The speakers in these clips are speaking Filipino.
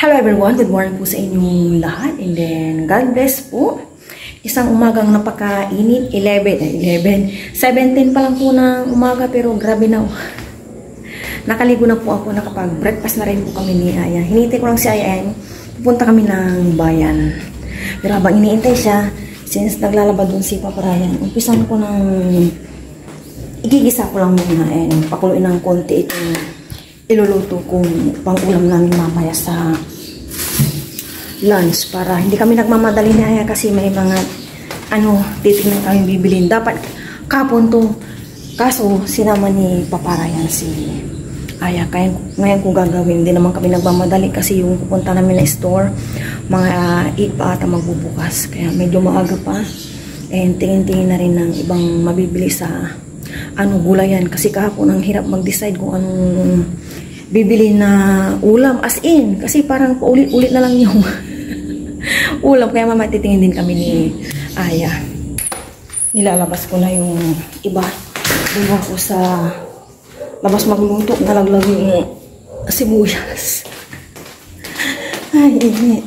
Hello everyone, good morning po sa inyong lahat and then God bless po. Isang umagang napakainit, 17 pa lang po ng umaga pero grabe na. Nakaligo na po ako, nakapag-breakfast na rin po kami ni Aya. Hinihintay ko lang si Aya and pupunta kami ng bayan. Pero habang iniintay siya, since naglalaba dun si Papa Ryan, umpisan ko ng igigisa ko lang muna and pakuluin ng konti itong iluluto kong pang-ulam namin mamaya sa lunch para hindi kami nagmamadali na Aya kasi may mga titignan kami bibilin. Dapat kapon to. Kaso sinama ni Papa Ryan si Aya. Kaya ngayon kung gagawin, hindi naman kami nagmamadali kasi yung pupunta namin na store, mga 8 pa ata magbubukas. Kaya medyo maaga pa. And tingin-tingin na rin ng ibang mabibili sa gulayan. Kasi kahapon ang hirap mag-decide kung anong bibili na ulam. As in, kasi parang paulit-ulit na lang yung ulam. Kaya mama, titingin din kami ni Aya. Nilalabas ko na yung iba. Doon ako sa labas magluluto. Nalaglag yung sibuyas. Ay, init.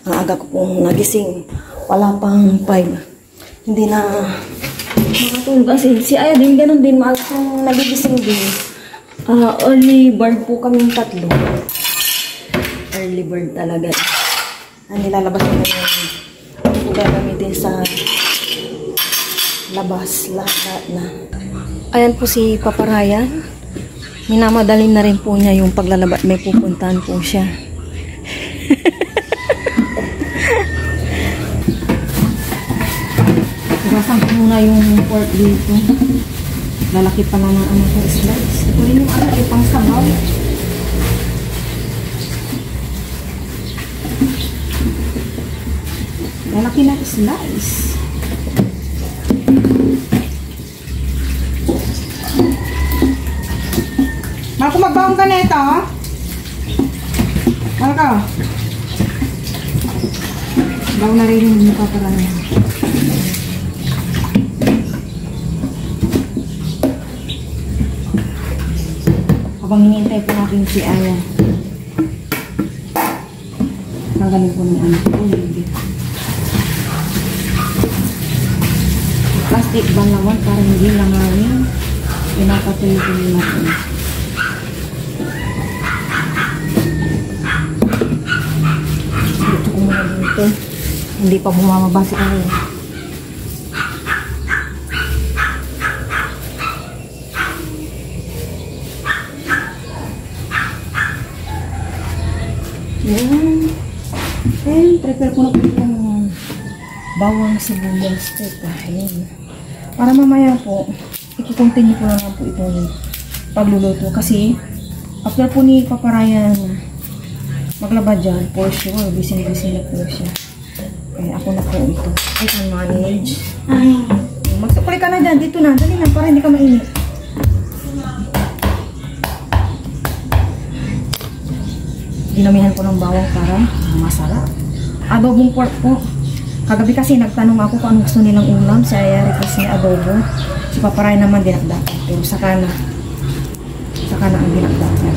Ang aga ko pong nagising. Wala pang 5. Hindi na makatulog kasi si Aya din, ganun din, maaga kong nagigising din. Early bird po kaming tatlo. Early bird talaga. Nilalabas ko na yung gagamitin sa labas, lahat na. Ayan po si Papa Ryan. Minamadalin na rin po niya yung paglalaba. May pupuntahan po siya. Iwasan ko muna yung pork dito. Lalaki pa na ng ko slice. Ito rin yung pang sabaw. Lalaki na slice. Marco, magbaong ka na ito. Marco. Bago na rin yung mukha para na. Habang hinihintay po natin si Aya. Nagaling po ng anak ko. Plastic ban naman para hindi langawin. Pinapatuloy natin. Dito ko muna dito. Hindi pa bumababa si Aya. Yan. And prepare ko na po yung bawang sibuyas. Ayan. Para mamaya po, i-continue ko na po itong pagluluto. Kasi, after po ni Papa Ryan maglaba dyan, for sure, busy-busy na po siya. Kaya ako na po ito. I can manage. Magsukulay ka na dyan. Dito na. Dali na, para hindi ka mainit. Dinamihan ko ng bawang para masarap. Adobong pork po. Kagabi kasi nagtanong ako kung anong gusto nilang ulam. Si Aya request niya adobo. Si Papa Ryan naman dinakdakan. Pero saka na ang dinakdakan.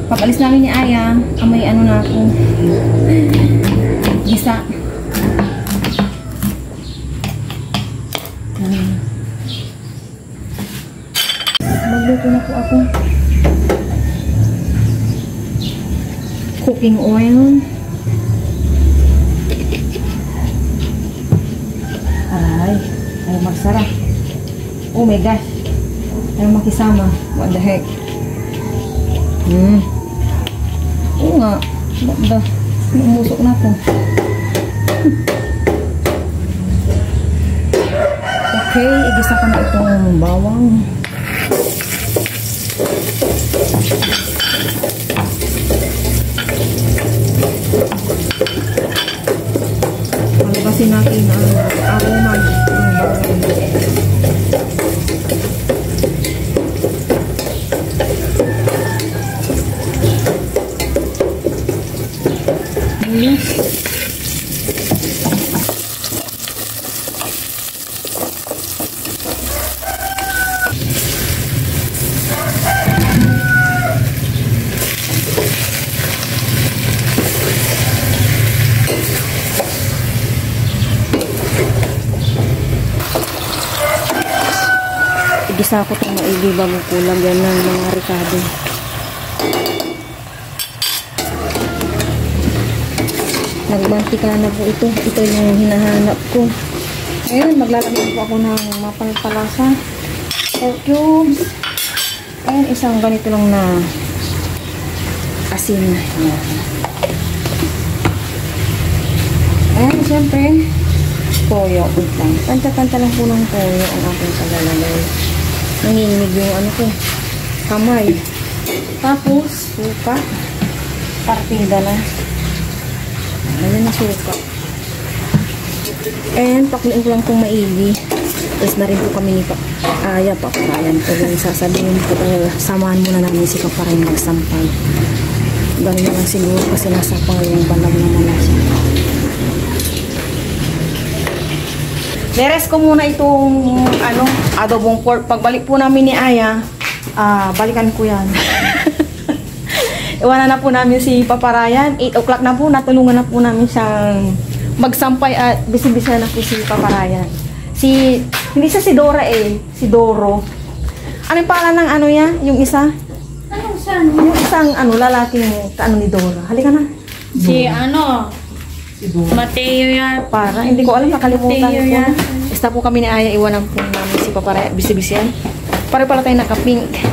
Pag-alis namin ni Aya, amoy na ako. Gisa. Magluto na po ako. Cooking oil. Ay magsarap. Oh my gosh. Ayaw makisama. What the heck. Oo nga. Banda. Umusok na po. Okay. Igisa ko na itong bawang. Palabasin natin ang aroma ng bawang. mamili. Igisa ko itong maigi bago ko lagyan ng mga ricado. Nagmantika na po ito. Ito yung hinahanap ko. Ngayon, maglalagay po ako ng mapalpalasa. 4 cubes. Ayan, isang ganito lang na asin. Ayan, siyempre, toyo. Wait lang. Kanta-kanta lang po ng toyo ang aking paglalagay. Nanginig yung ano ko, kamay. Tapos, suka. Partida na. Ayan na suka. And, pakluin ko lang itong maigi. Tapos na rin po kami ni Aya, paparayan ko. Sasabihin ko talaga, samahan muna namin si Paparay magsampay. Ganun na lang siguro kasi nasa pang yung banag naman na siya. Neres ko muna itong adobong pork. Pagbalik po namin ni Aya, balikan ko yan. Iwanan na po namin si Paparayan. 8 o'clock na po, natulungan na po namin siyang magsampay at bisibisa na po si Paparayan. Hindi siya si Dora si Doro. Ano yung pangalan ng ano yan? Yung isa? Anong saan? Yung isang lalaking ni Dora. Halika na. Si Mateo yan. Para, hindi ko alam, nakalimutan ko. yan. Basta po kami ni Aya, iwanan po namin si Paparayan. Bisibisa yan. Pare pala tayo naka-pink.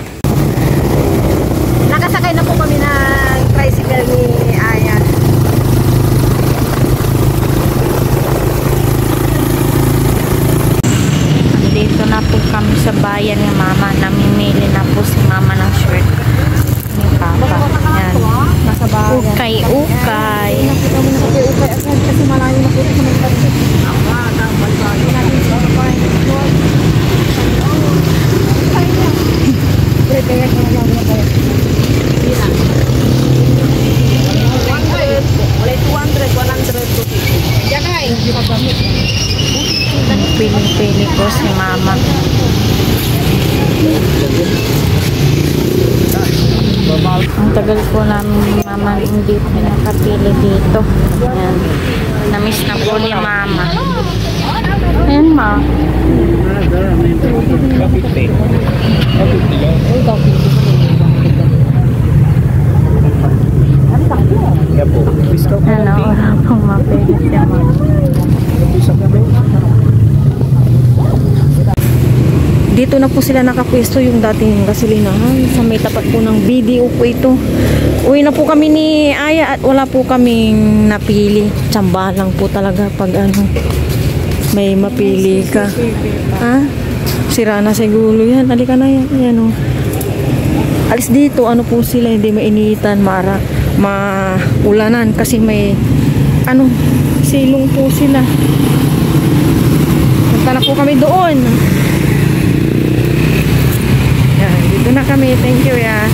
Nakasakay na po kami ng tricycle ni Aya. Dito na po kami sa bayan ni Mama. Namimili na po si Mama ng shirt ni Papa. Yan. Nasa bayan. Ukay-ukay. Hindi na po kami nakapay-ukay agad kasi malayo na po ito sa may tricycle. Kaya kung lang na kayo. Wala 200, 100. Yakay. Piling-pili ko si Mama. Ang tagal po namin ni Mama hindi po nakapili dito. Ayan. Namiss na po ni Mama. Ayan, Ma. Ano, wala pong mapili siya, Ma. Dito na po sila nakapwesto yung dating gasolinahan. Sa may tapat po ng BDO po ito. Uwi na po kami ni Aya at wala po kaming napili. Tsamba lang po talaga pag may mapili ka. Ha? Sira na siguro yan. Halika na yan. Yan o. Alis dito, po sila, hindi mainitan, maulanan kasi may silong po sila. Punta na po kami doon. Yan, dito na kami. Thank you, ya.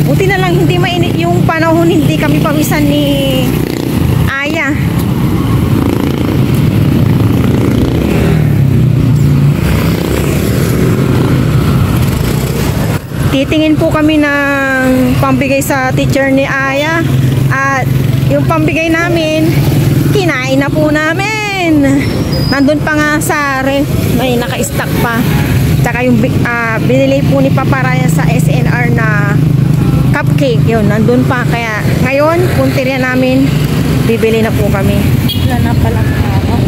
Buti na lang hindi mainit yung panahon, hindi kami pawisan ni Aya. Titingin po kami ng pambigay sa teacher ni Aya at yung pambigay namin kinain na po namin. Nandun pa nga sa ref, may naka-stock pa. Tsaka yung binili po ni Paparayan sa SNR na cupcake, yun, nandun pa. Kaya ngayon, puntirya namin, bibili na po kami. Wala na pala ako.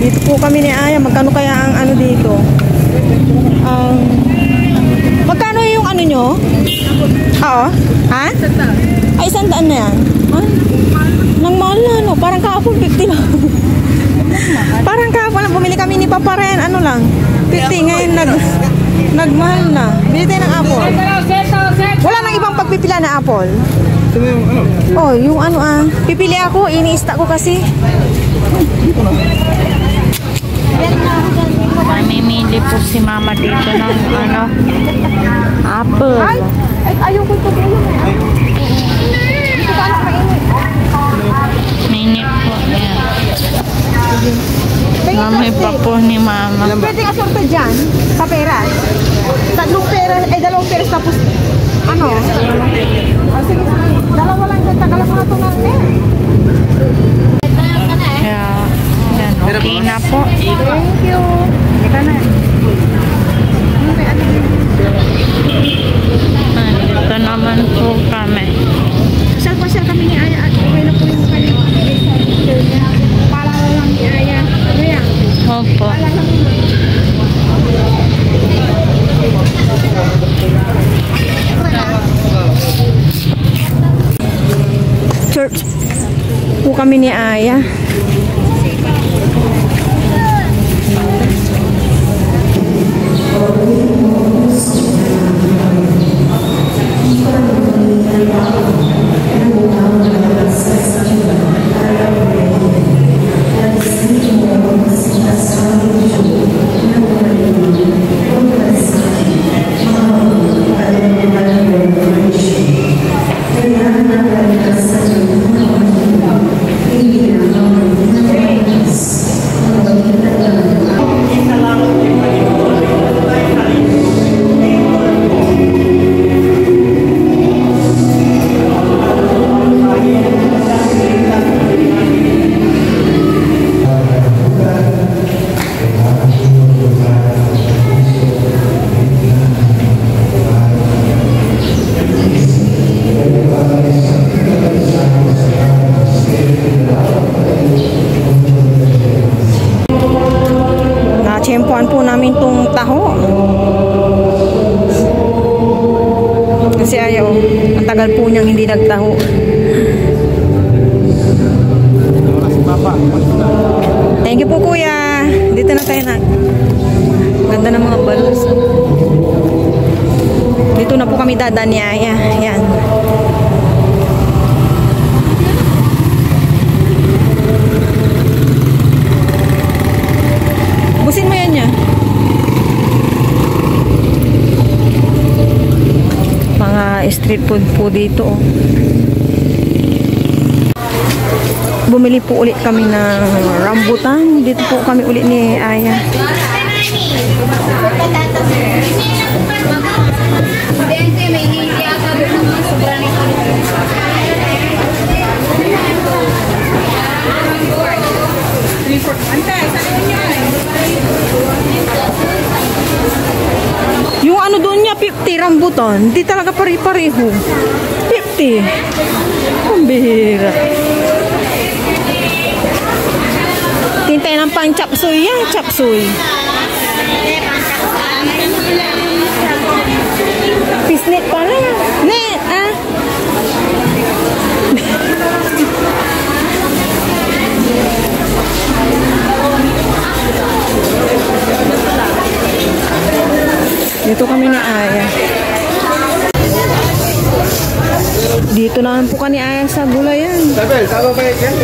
Dito po kami ni Aya. Magkano kaya ang dito? Magkano yung nyo? Oo. Ha? Ay, 100 na yan. Nang mahal na, no? Parang kahapon 50 lang. Parang kahapon lang. Bumili kami ni Paparayan, lang. 50. Ngayon, nagmahal na. Bili tayo ng apple. Wala nang ibang pagpipila na apple. Oh, yung pipili ako, ini-stock ko kasi. Mamimili po si Mama dito ng apple. Ay, ayaw ko ito. Mainit po. Ayan. Mamay pa po ni mama. Pwede ka sorte dyan, sa pera. Dalawang peras tapos, ano? Sige, dalawa lang dyan, tagalan mo na ito ng Kaya, yan, okay na po. Thank you. Ika na. Ito naman po kami. Pasyal kami ni Aya at okay na po yung kanyang picture niya. Paalala lang ni Aya. Ano yan? Opo. Paalala mo. Church po kami ni Aya. Natsyempoan po namin tong taho. Kasi ayaw, ang tagal po niyang hindi nagtaho. Thank you po kuya. Dito na tayo na. Ganda ng mga balloons. Dito na po kami dadaan ni Aya. Yan. Busin mo yan niya. Mga street food po dito. Bumili po ulit kami ng rambutan. Dito po kami ulit ni Aya. Yung ano doon niya, 50 rambutan. Hindi talaga pare-pareho. 50. Ang bihira. Tintay ng pang chapsuy yan, chapsuy. Pisnit pala. Net, ah. Dito kami ni Aya. Dito naman po kami Aya sa gulayan. Tabel, tama ba yan?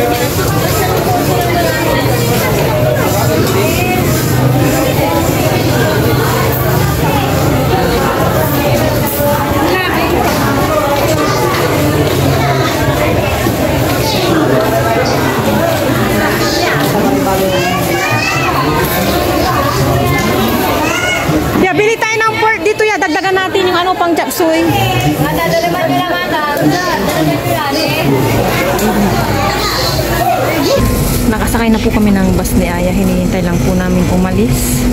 Yeah, bili tayo ng pork dito ya. Dagdagan natin yung ano pang chapsuy. Nakasakay na po kami ng bus ni Aya. Hinihintay lang po namin umalis.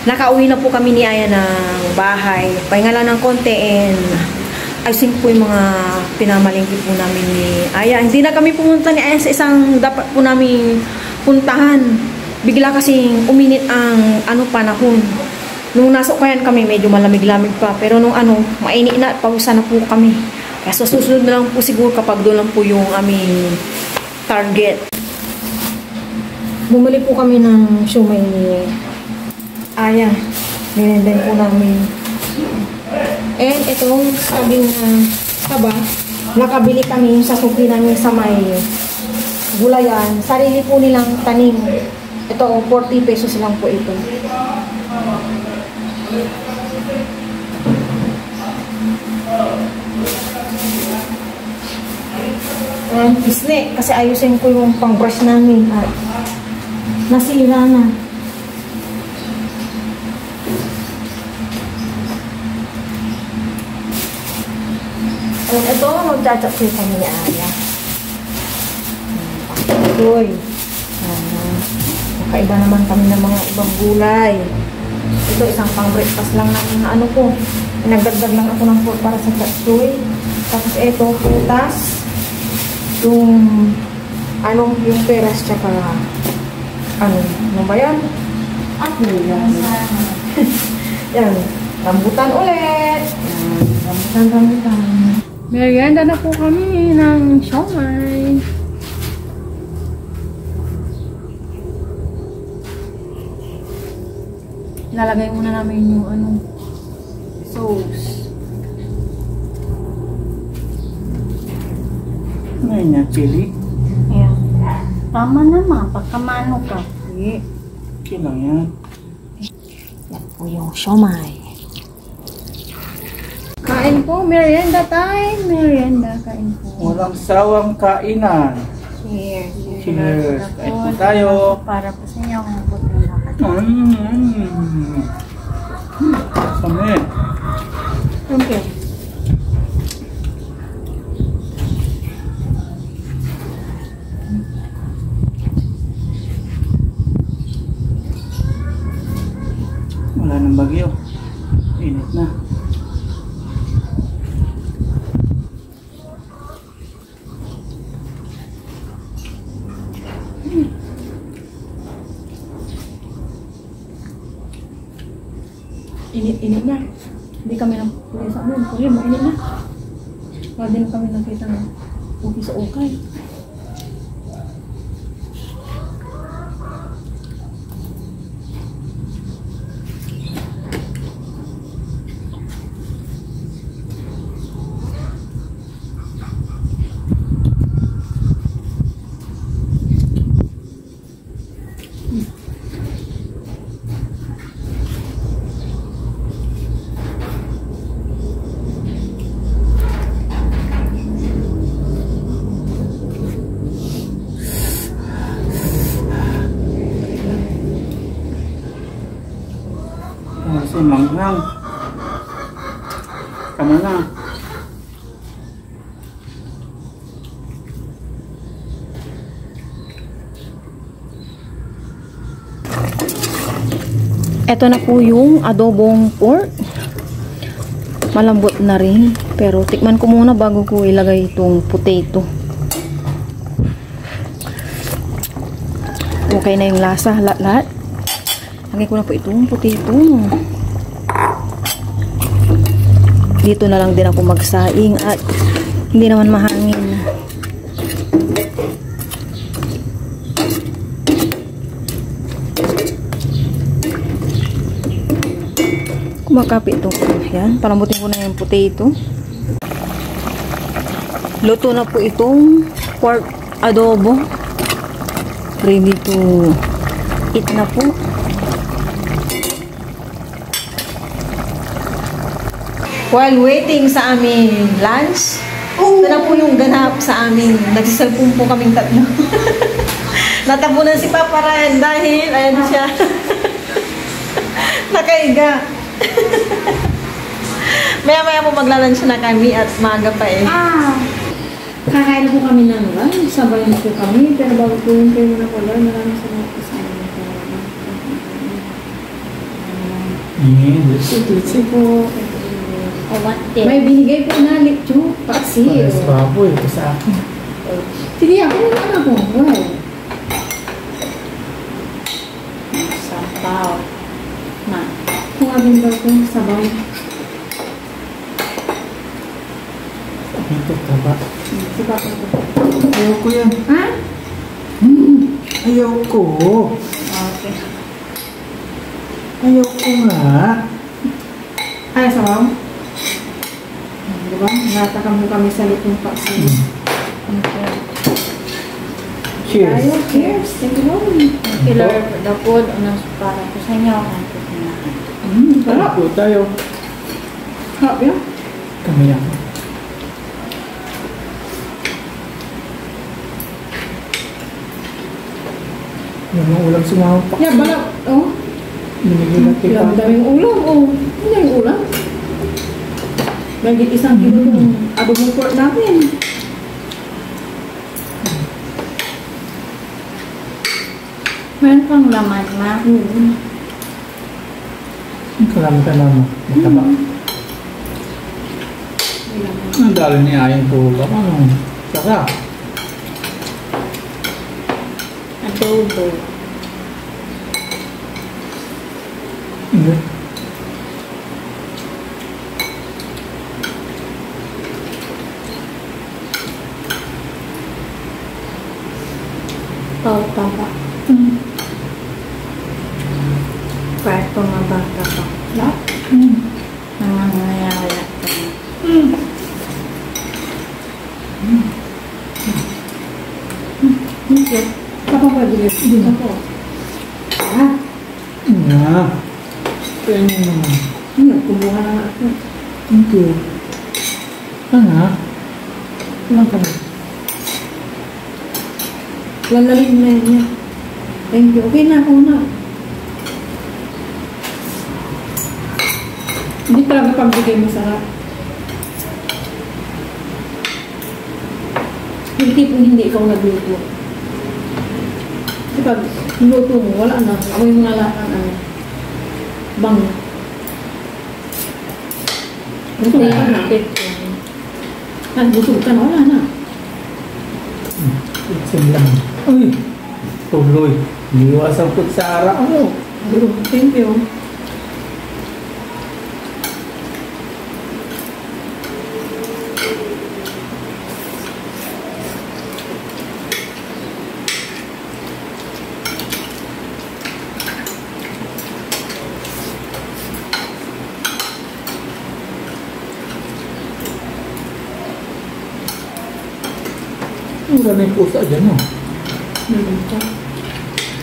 Nakauwi na po kami ni Aya ng bahay. Pahinga lang ng konti and ayusin po yung mga pinamalingki po namin ni Aya. Hindi na kami pumunta ni Aya sa isang dapat po namin puntahan. Bigla kasing uminit ang panahon. Nung nasukayan kami, medyo malamig-lamig pa. Pero nung mainit na at pawisan na po kami. Kaya sa susunod na lang po siguro kapag doon lang po yung aming target. Bumili po kami ng siomay ni Aya. Binibenta po namin. And itong saging saba, nakabili kami sa suki namin sa may gulayan. Sarili po nilang tanim. Ito, 40 pesos lang po ito. Ayan, pisne. Kasi ayusin ko yung pang-brush namin. At nasira na. Ayan, ito, magchat-chat kami ni Aya. Uy. Kakaiba naman kami ng mga ibang gulay. Ito, isang pang-breakfast lang namin na ano ko. Nagdagdag lang ako ng pork para sa chatsuy. Tapos ito, putas. Yung, yung peras tsaka, ano ba yan? Yan. Yan. Rambutan ulit. Yan. Rambutan. Merienda na po kami ng siomai. Lalagay muna namin yung sauce. Ngayon na, chili. Ayan. Tama naman, pagkamano ka. Okay. Okay lang yan. Yan po yung siomai. Kain po, merienda time. Merienda, kain po. Walang sawang kainan. Cheers. Cheers. Kain po tayo. Para po sa inyo kung puti na ka. Samit. Okay. Wala nang bagyo. Init na. Init na. Hindi kami nakapuli sa amin. Kuya, mainit na. Wala din kami nakita ng uki sa ukay. Kasi manghang. Tama na. Ito na po yung adobong pork. Malambot na rin. Pero tikman ko muna bago ko ilagay itong potato. Okay na yung lasa. Lahat. Lagay ko na po itong potato. Dito na lang din ako magsaing at hindi naman mahangin. Kumakapit ito. Yan, palambutin ko na yung potato. Luto na po itong pork adobo. Ready to eat na po. While waiting sa aming lunch, ito na po yung ganap sa amin. Nagsiselfon po kaming tatlo. Natabunan si Papa Ryan dahil, ayan siya, nakaiga. Maya-maya po maglalunch na kami at maaga pa eh. Kakain po kami ng lunch. Sabay na po kami. Pero bago po yung kayo muna ko lang. Maraming salamat po sa inyo. Ito po. May binigay po na lechon. Paksi. Pares baboy. Ito sa akin. Sige, ako yung anak ko. Wow. Sabaw. Ma. Kung abing ba ito, sabaw. Ito, taba. Si Papa ko. Ayaw ko yan. Ha? Ayaw ko. Okay. Ayaw ko nga. Ay, sabaw? Diba? Natakam mo kami sa litong paksi. Okay. Cheers. Tayo, cheers. Thank you, Lord. Killer the food, para po sa inyo. Sarap. Po tayo. Sarap yan. Kami yan. Yung mga ulam sumama pa. Yan, balak. Oh. Binigyan natin Yan, pa. daming ulam. Oh. Ano yung ulam? Bagit 1 kilo ng adobong pork namin. Meron pang laman, ma. Salamat ka naman. Mataba. Ang dali ni Ayang po. Ano? Sarap. Adobo. Hindi. Tama. Kahit pumabata pa. Sarap. Nangangayaya pa. Okay. Kapag pwede yun. Ako. Ah. Nga. Kaya nyo naman. Kumuha na nga ako. Thank you. Ano? Ilang kami? Lalalim na yun niya. Thank you. Okay na ako na. Hindi talaga pagbigay masarap. Yung tipong hindi ikaw nagluto. Kasi pag niluto mo, wala na. Ako yung nalakan ano. Bang. Busog ka na. Busog ka na. Wala na. Itsin lang. Uy! Tuloy. Liwas ang kutsara. Ano? Thank you. Ang daming pusa dyan, no?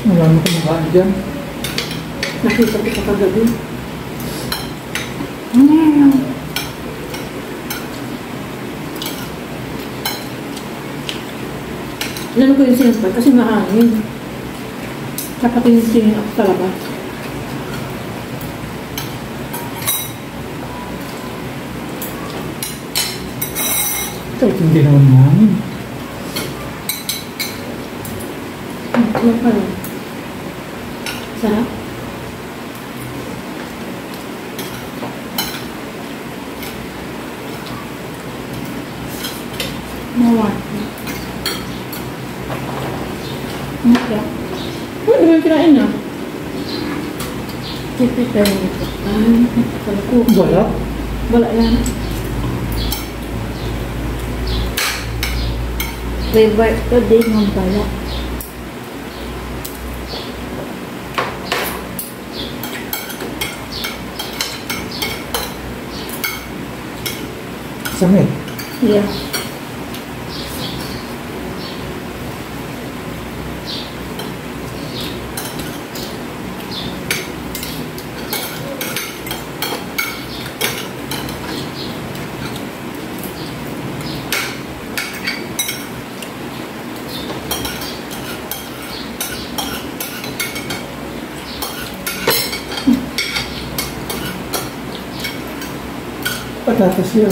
Wala mo kumakain dyan. Nakita ko sa kagabi. Ano yan? Lalo ko yung sinampay kasi mahangin. Tsaka tingin ako sa labas. Kahit hindi naman mahangin. Ano pa rin? Sarap? Mawat. Okay. Ano ba yung kinain na? Tipid pa rin ito. Kala ko. Wala? Wala yan. Favorite ko din ng bala. Samit. Yeah. Patatas yun.